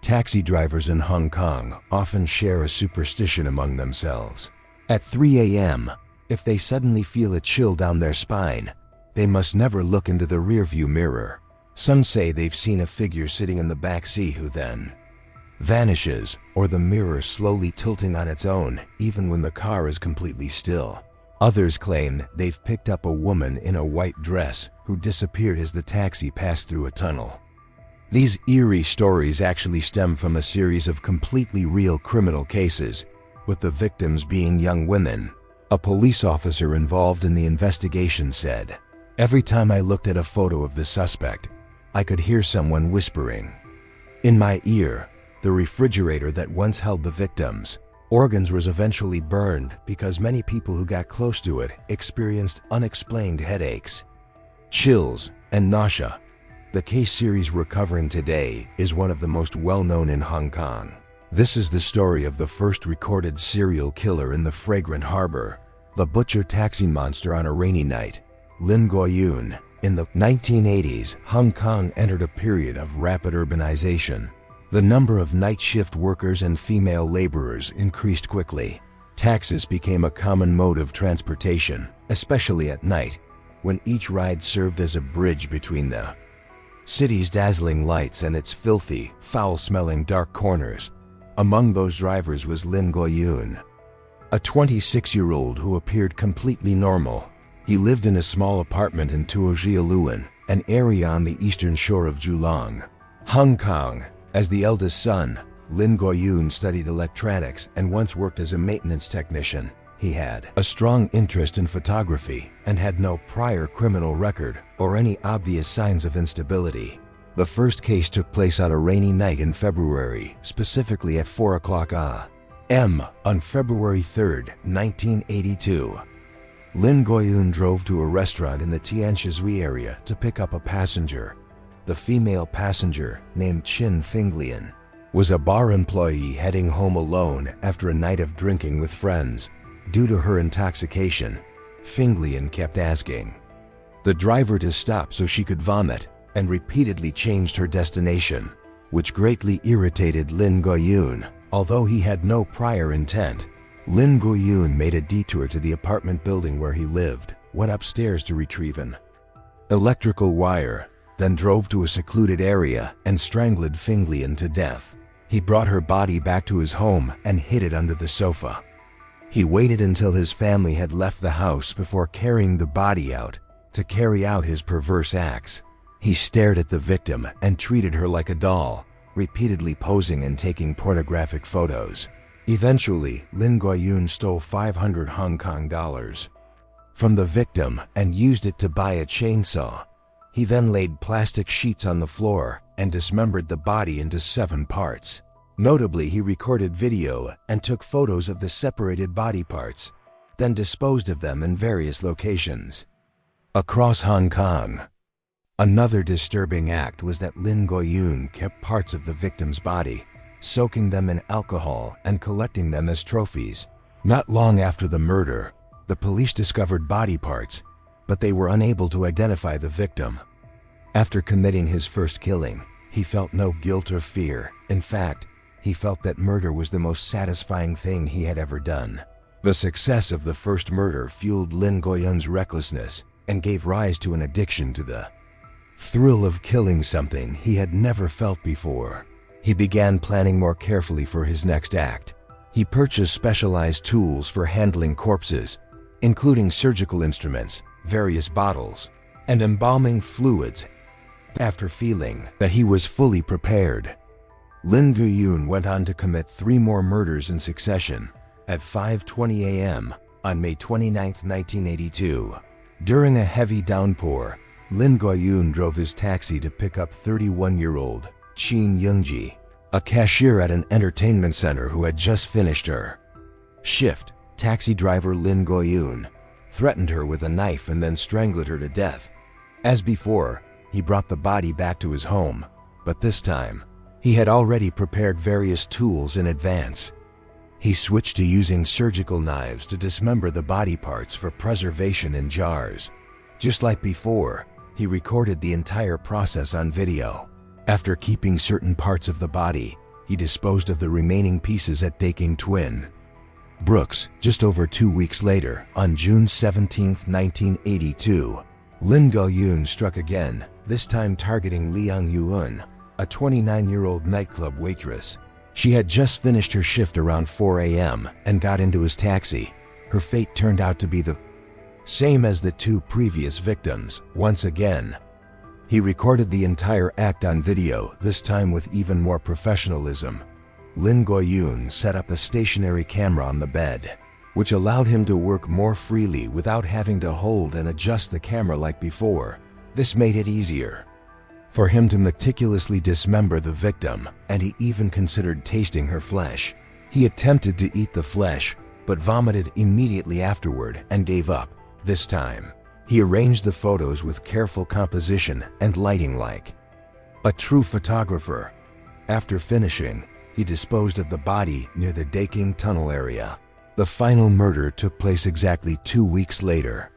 Taxi drivers in Hong Kong often share a superstition among themselves. At 3 a.m., if they suddenly feel a chill down their spine, they must never look into the rearview mirror. Some say they've seen a figure sitting in the back seat who then vanishes, or the mirror slowly tilting on its own even when the car is completely still. Others claim they've picked up a woman in a white dress who disappeared as the taxi passed through a tunnel. These eerie stories actually stem from a series of completely real criminal cases, with the victims being young women. A police officer involved in the investigation said, "Every time I looked at a photo of the suspect, I could hear someone whispering in my ear." The refrigerator that once held the victims' organs was eventually burned because many people who got close to it experienced unexplained headaches, chills, and nausea. The case series we're covering today is one of the most well-known in Hong Kong. This is the story of the first recorded serial killer in the Fragrant Harbor, the butcher taxi monster on a rainy night, Lin Guoyun. In the 1980s, Hong Kong entered a period of rapid urbanization. The number of night shift workers and female laborers increased quickly. Taxis became a common mode of transportation, especially at night, when each ride served as a bridge between the city's dazzling lights and its filthy, foul-smelling dark corners. Among those drivers was Lin Guoyun, a 26-year-old who appeared completely normal. He lived in a small apartment in Tuojialuan, an area on the eastern shore of Julong, Hong Kong. As the eldest son, Lin Guoyun studied electronics and once worked as a maintenance technician. He had a strong interest in photography and had no prior criminal record or any obvious signs of instability. The first case took place on a rainy night in February, specifically at 4 o'clock a.m. on February 3, 1982. Lin Guoyun drove to a restaurant in the Tian Shui area to pick up a passenger. The female passenger, named Qin Finglian, was a bar employee heading home alone after a night of drinking with friends. Due to her intoxication, Finglian kept asking the driver to stop so she could vomit and repeatedly changed her destination, which greatly irritated Lin Guoyun. Although he had no prior intent, Lin Guoyun made a detour to the apartment building where he lived, went upstairs to retrieve an electrical wire, then drove to a secluded area and strangled Finglian to death. He brought her body back to his home and hid it under the sofa. He waited until his family had left the house before carrying the body out to carry out his perverse acts. He stared at the victim and treated her like a doll, repeatedly posing and taking pornographic photos. Eventually, Lin Guoyun stole 500 Hong Kong dollars from the victim and used it to buy a chainsaw. He then laid plastic sheets on the floor and dismembered the body into 7 parts. Notably, he recorded video and took photos of the separated body parts, then disposed of them in various locations across Hong Kong. Another disturbing act was that Lin Guoyun kept parts of the victim's body, soaking them in alcohol and collecting them as trophies. Not long after the murder, the police discovered body parts, but they were unable to identify the victim. After committing his first killing, he felt no guilt or fear. In fact, he felt that murder was the most satisfying thing he had ever done. The success of the first murder fueled Lin Guoyun's recklessness and gave rise to an addiction to the thrill of killing something he had never felt before. He began planning more carefully for his next act. He purchased specialized tools for handling corpses, including surgical instruments, various bottles, and embalming fluids. After feeling that he was fully prepared, Lin Guoyun went on to commit 3 more murders in succession. At 5:20 a.m. on May 29, 1982, during a heavy downpour, Lin Guoyun drove his taxi to pick up 31-year-old Qin Yingji, a cashier at an entertainment center who had just finished her shift. Taxi driver Lin Guoyun threatened her with a knife and then strangled her to death. As before, he brought the body back to his home, but this time, he had already prepared various tools in advance. He switched to using surgical knives to dismember the body parts for preservation in jars. Just like before, he recorded the entire process on video. After keeping certain parts of the body, He disposed of the remaining pieces at Daking Twin Brooks. Just over 2 weeks later, on June 17, 1982, Lin Go-yoon struck again, this time targeting Liang Yuun, a 29-year-old nightclub waitress. She had just finished her shift around 4 a.m. and got into his taxi. Her fate turned out to be the same as the 2 previous victims. Once again, he recorded the entire act on video, this time with even more professionalism. Lin Go-yoon set up a stationary camera on the bed, which allowed him to work more freely without having to hold and adjust the camera like before. This made it easier for him to meticulously dismember the victim, and he even considered tasting her flesh. He attempted to eat the flesh, but vomited immediately afterward and gave up. This time, he arranged the photos with careful composition and lighting like a true photographer. After finishing, he disposed of the body near the Daking Tunnel area. The final murder took place exactly 2 weeks later.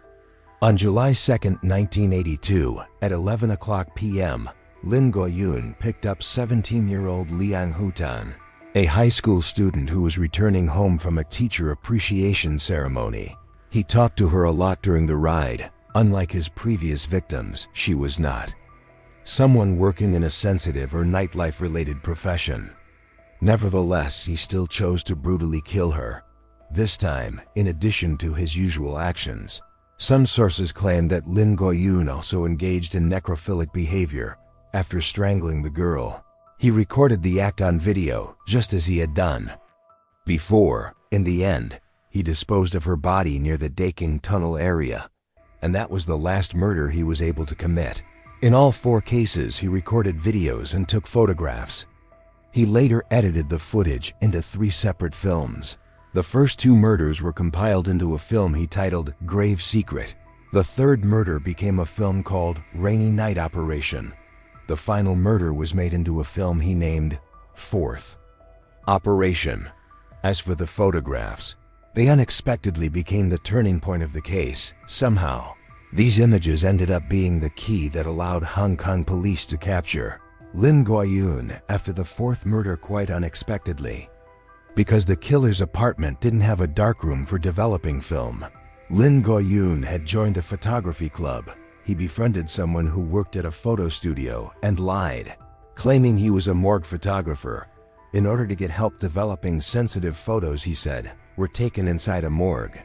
On July 2, 1982, at 11 o'clock p.m., Lin Go-yoon picked up 17-year-old Liang Hutan, a high school student who was returning home from a teacher appreciation ceremony. He talked to her a lot during the ride. Unlike his previous victims, she was not someone working in a sensitive or nightlife-related profession. Nevertheless, he still chose to brutally kill her, this time in addition to his usual actions. Some sources claim that Lin Go-yoon also engaged in necrophilic behavior after strangling the girl. He recorded the act on video, just as he had done before. In the end, he disposed of her body near the Daking Tunnel area, and that was the last murder he was able to commit. In all 4 cases, he recorded videos and took photographs. He later edited the footage into 3 separate films. The first 2 murders were compiled into a film he titled Grave Secret. The third murder became a film called Rainy Night Operation. The final murder was made into a film he named Fourth Operation. As for the photographs, they unexpectedly became the turning point of the case. Somehow, these images ended up being the key that allowed Hong Kong police to capture Lin Go-yoon after the 4th murder quite unexpectedly. Because the killer's apartment didn't have a darkroom for developing film, Lin Go-yoon had joined a photography club. He befriended someone who worked at a photo studio and lied, claiming he was a morgue photographer. In order to get help developing sensitive photos, he said, were taken inside a morgue.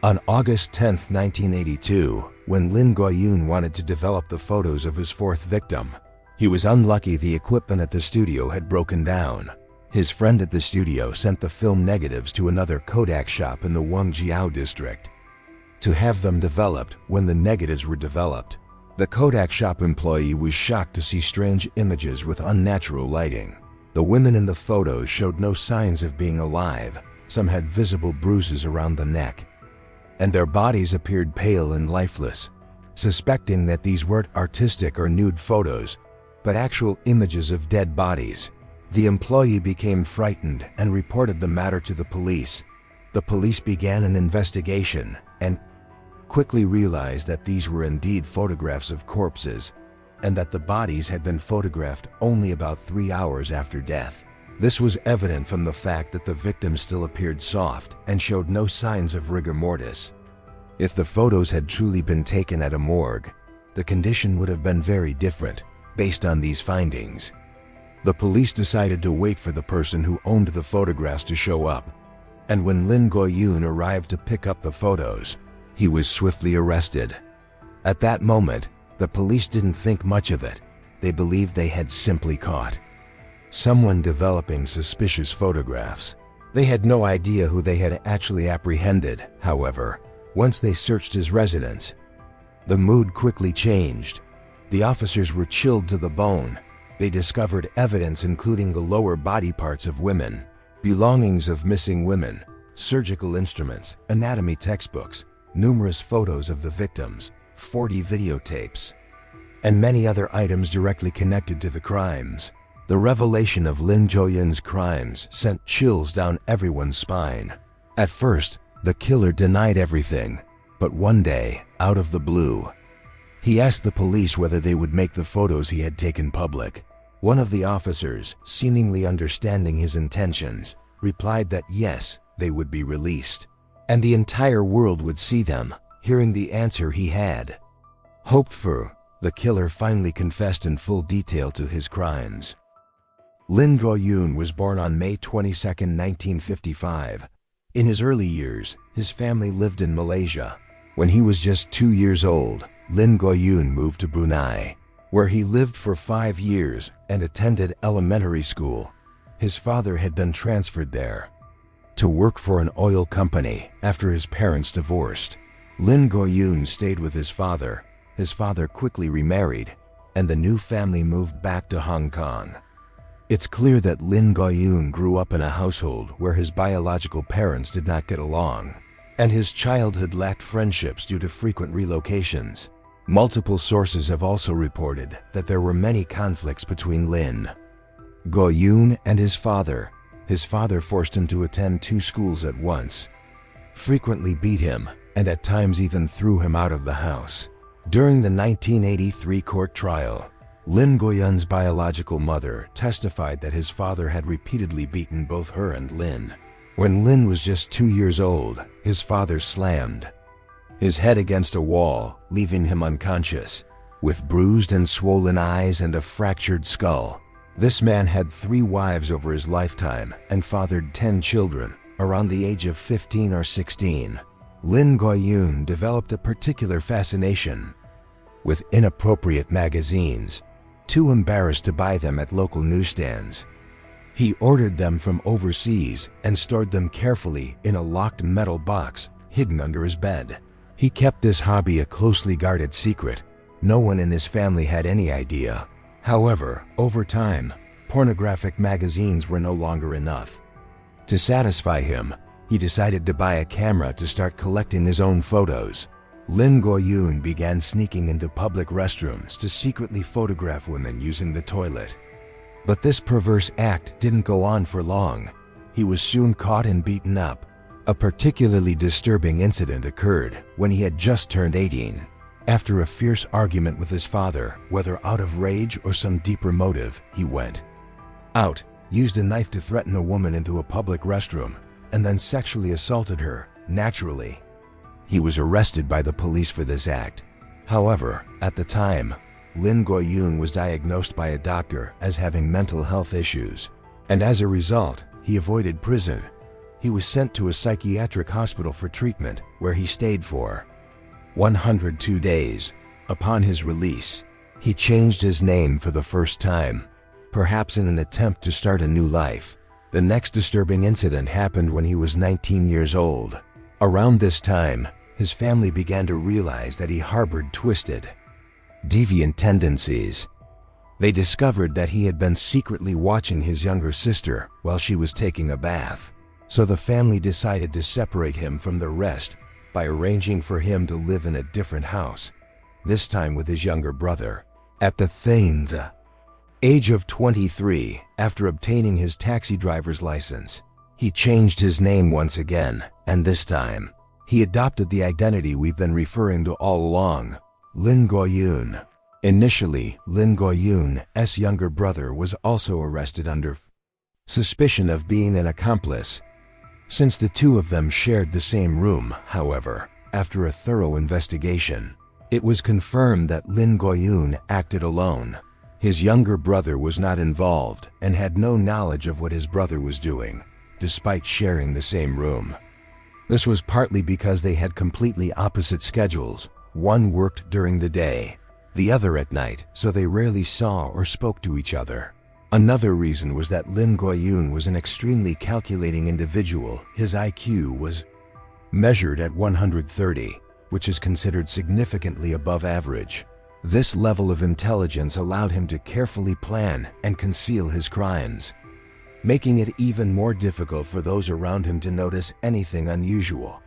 On August 10, 1982, when Lin Go-yoon wanted to develop the photos of his 4th victim, he was unlucky the equipment at the studio had broken down. His friend at the studio sent the film negatives to another Kodak shop in the Wangjiao district to have them developed. When the negatives were developed, the Kodak shop employee was shocked to see strange images with unnatural lighting. The women in the photos showed no signs of being alive. Some had visible bruises around the neck, and their bodies appeared pale and lifeless. Suspecting that these weren't artistic or nude photos, but actual images of dead bodies, the employee became frightened and reported the matter to the police. The police began an investigation and quickly realized that these were indeed photographs of corpses, and that the bodies had been photographed only about 3 hours after death. This was evident from the fact that the victims still appeared soft and showed no signs of rigor mortis. If the photos had truly been taken at a morgue, the condition would have been very different. Based on these findings, the police decided to wait for the person who owned the photographs to show up. And when Lin Go-yoon arrived to pick up the photos, he was swiftly arrested. At that moment, the police didn't think much of it. They believed they had simply caught someone developing suspicious photographs. They had no idea who they had actually apprehended. However, once they searched his residence, the mood quickly changed. The officers were chilled to the bone. They discovered evidence including the lower body parts of women, belongings of missing women, surgical instruments, anatomy textbooks, numerous photos of the victims, 40 videotapes, and many other items directly connected to the crimes. The revelation of Lin Go-yoon's crimes sent chills down everyone's spine. At first, the killer denied everything, but one day, out of the blue, he asked the police whether they would make the photos he had taken public. One of the officers, seemingly understanding his intentions, replied that yes, they would be released, and the entire world would see them. Hearing the answer he had hoped for, the killer finally confessed in full detail to his crimes. Lin Go-yoon was born on May 22, 1955. In his early years, his family lived in Malaysia. When he was just 2 years old, Lin Go-yoon moved to Brunei, where he lived for 5 years and attended elementary school. His father had been transferred there to work for an oil company after his parents divorced. Lin Go-yoon stayed with his father. His father quickly remarried, and the new family moved back to Hong Kong. It's clear that Lin Go-yoon grew up in a household where his biological parents did not get along, and his childhood lacked friendships due to frequent relocations. Multiple sources have also reported that there were many conflicts between Lin Go-yoon and his father. His father forced him to attend 2 schools at once, frequently beat him, and at times even threw him out of the house. During the 1983 court trial, Lin Go-yoon's biological mother testified that his father had repeatedly beaten both her and Lin. When Lin was just 2 years old, his father slammed his head against a wall, leaving him unconscious, with bruised and swollen eyes and a fractured skull. This man had 3 wives over his lifetime and fathered 10 children. Around the age of 15 or 16, Lin Go-yoon developed a particular fascination with inappropriate magazines, too embarrassed to buy them at local newsstands. He ordered them from overseas and stored them carefully in a locked metal box hidden under his bed. He kept this hobby a closely guarded secret. No one in his family had any idea. However, over time, pornographic magazines were no longer enough. To satisfy him, he decided to buy a camera to start collecting his own photos. Lin Go-yoon began sneaking into public restrooms to secretly photograph women using the toilet. But this perverse act didn't go on for long. He was soon caught and beaten up. A particularly disturbing incident occurred when he had just turned 18. After a fierce argument with his father, whether out of rage or some deeper motive, he went out, used a knife to threaten a woman into a public restroom, and then sexually assaulted her. Naturally, he was arrested by the police for this act. However, at the time, Lin Go-yoon was diagnosed by a doctor as having mental health issues, and as a result, he avoided prison. He was sent to a psychiatric hospital for treatment, where he stayed for 102 days. Upon his release, he changed his name for the first time, perhaps in an attempt to start a new life. The next disturbing incident happened when he was 19 years old. Around this time, his family began to realize that he harbored twisted, deviant tendencies. They discovered that he had been secretly watching his younger sister while she was taking a bath. So the family decided to separate him from the rest by arranging for him to live in a different house, this time with his younger brother. At the feigned age of 23, after obtaining his taxi driver's license, he changed his name once again, and this time, he adopted the identity we've been referring to all along, Lin Go-yoon. Initially, Lin Go-yoon's younger brother was also arrested under suspicion of being an accomplice. Since the two of them shared the same room, however, after a thorough investigation, it was confirmed that Lin Go-yoon acted alone. His younger brother was not involved and had no knowledge of what his brother was doing, despite sharing the same room. This was partly because they had completely opposite schedules. One worked during the day, the other at night, so they rarely saw or spoke to each other. Another reason was that Lin Go-yoon was an extremely calculating individual. His IQ was measured at 130, which is considered significantly above average. This level of intelligence allowed him to carefully plan and conceal his crimes, making it even more difficult for those around him to notice anything unusual.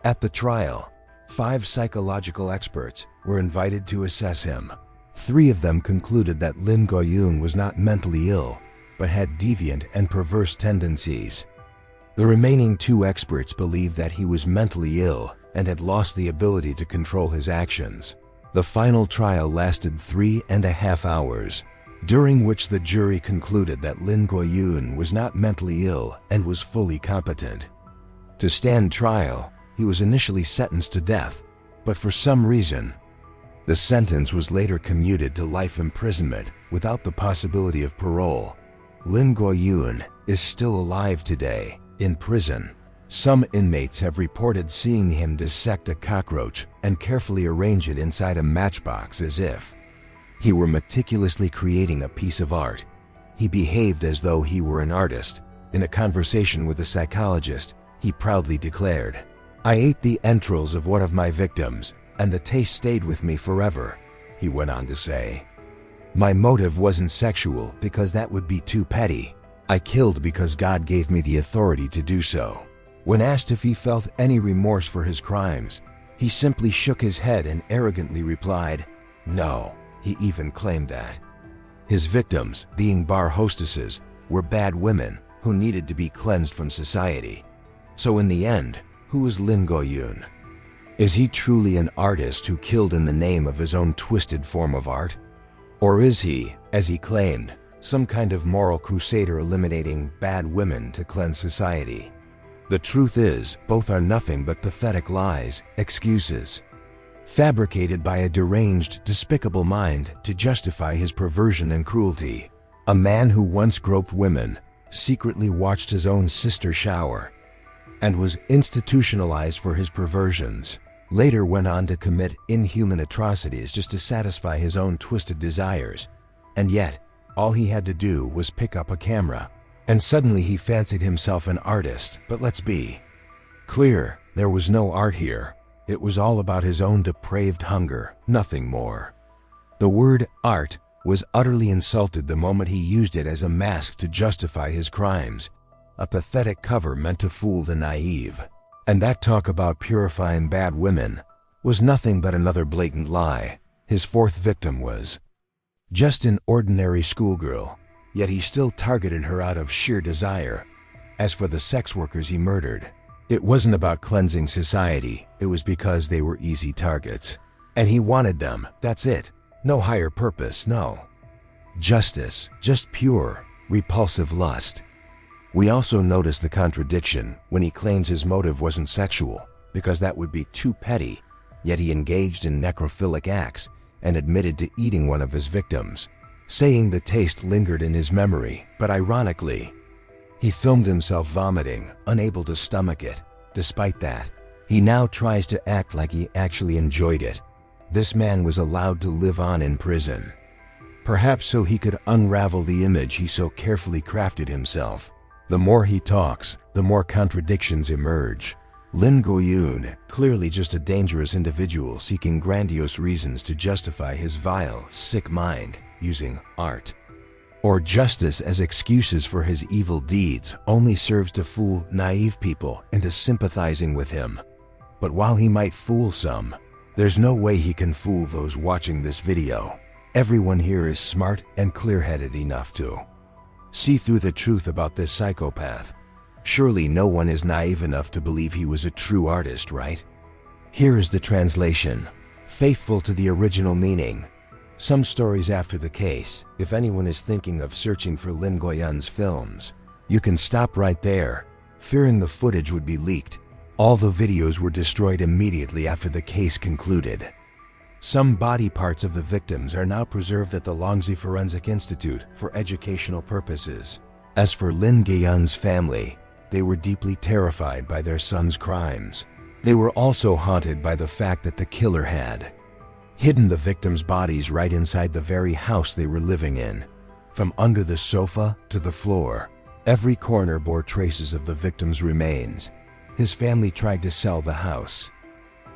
At the trial, 5 psychological experts were invited to assess him. 3 of them concluded that Lin Go-yoon was not mentally ill, but had deviant and perverse tendencies. The remaining 2 experts believed that he was mentally ill and had lost the ability to control his actions. The final trial lasted 3.5 hours. during which the jury concluded that Lin Goyun was not mentally ill and was fully competent. To stand trial, he was initially sentenced to death, but for some reason, the sentence was later commuted to life imprisonment without the possibility of parole. Lin Goyun is still alive today, in prison. Some inmates have reported seeing him dissect a cockroach and carefully arrange it inside a matchbox as if he were meticulously creating a piece of art. He behaved as though he were an artist. In a conversation with a psychologist, he proudly declared, "I ate the entrails of one of my victims, and the taste stayed with me forever," he went on to say. "My motive wasn't sexual because that would be too petty. I killed because God gave me the authority to do so." When asked if he felt any remorse for his crimes, he simply shook his head and arrogantly replied, "No." He even claimed that his victims, being bar hostesses, were bad women who needed to be cleansed from society. So in the end, who is Lin Goyun? Is he truly an artist who killed in the name of his own twisted form of art? Or is he, as he claimed, some kind of moral crusader eliminating bad women to cleanse society? The truth is, both are nothing but pathetic lies, excuses, fabricated by a deranged, despicable mind to justify his perversion and cruelty. A man who once groped women, secretly watched his own sister shower, and was institutionalized for his perversions, later went on to commit inhuman atrocities just to satisfy his own twisted desires. And yet, all he had to do was pick up a camera, and suddenly he fancied himself an artist. But let's be clear, there was no art here. It was all about his own depraved hunger, nothing more. The word art was utterly insulted the moment he used it as a mask to justify his crimes, a pathetic cover meant to fool the naive. And that talk about purifying bad women was nothing but another blatant lie. His fourth victim was just an ordinary schoolgirl, yet he still targeted her out of sheer desire. As for the sex workers he murdered, it wasn't about cleansing society, it was because they were easy targets. And he wanted them, that's it. No higher purpose, no justice, just pure, repulsive lust. We also notice the contradiction when he claims his motive wasn't sexual, because that would be too petty, yet he engaged in necrophilic acts and admitted to eating one of his victims, saying the taste lingered in his memory. But ironically, he filmed himself vomiting, unable to stomach it. Despite that, he now tries to act like he actually enjoyed it. This man was allowed to live on in prison, perhaps so he could unravel the image he so carefully crafted himself. The more he talks, the more contradictions emerge. Lin Goyun, clearly just a dangerous individual seeking grandiose reasons to justify his vile, sick mind, using art or justice as excuses for his evil deeds, only serves to fool naive people into sympathizing with him. But while he might fool some, there's no way he can fool those watching this video. Everyone here is smart and clear-headed enough to see through the truth about this psychopath. Surely no one is naive enough to believe he was a true artist, right? Here is the translation, faithful to the original meaning. Some stories after the case, if anyone is thinking of searching for Lin Goyun's films, you can stop right there, fearing the footage would be leaked. All the videos were destroyed immediately after the case concluded. Some body parts of the victims are now preserved at the Longxi Forensic Institute for educational purposes. As for Lin Goyun's family, they were deeply terrified by their son's crimes. They were also haunted by the fact that the killer had hidden the victims' bodies right inside the very house they were living in. From under the sofa to the floor, every corner bore traces of the victim's remains. His family tried to sell the house,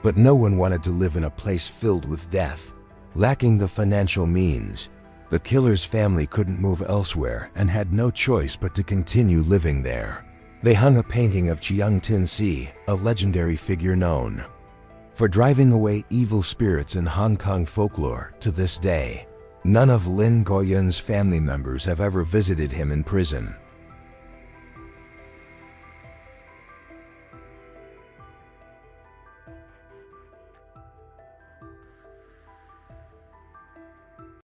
but no one wanted to live in a place filled with death. Lacking the financial means, the killer's family couldn't move elsewhere and had no choice but to continue living there. They hung a painting of Chiang Tin-si, a legendary figure known for driving away evil spirits in Hong Kong folklore. To this day, none of Lin Goyun's family members have ever visited him in prison.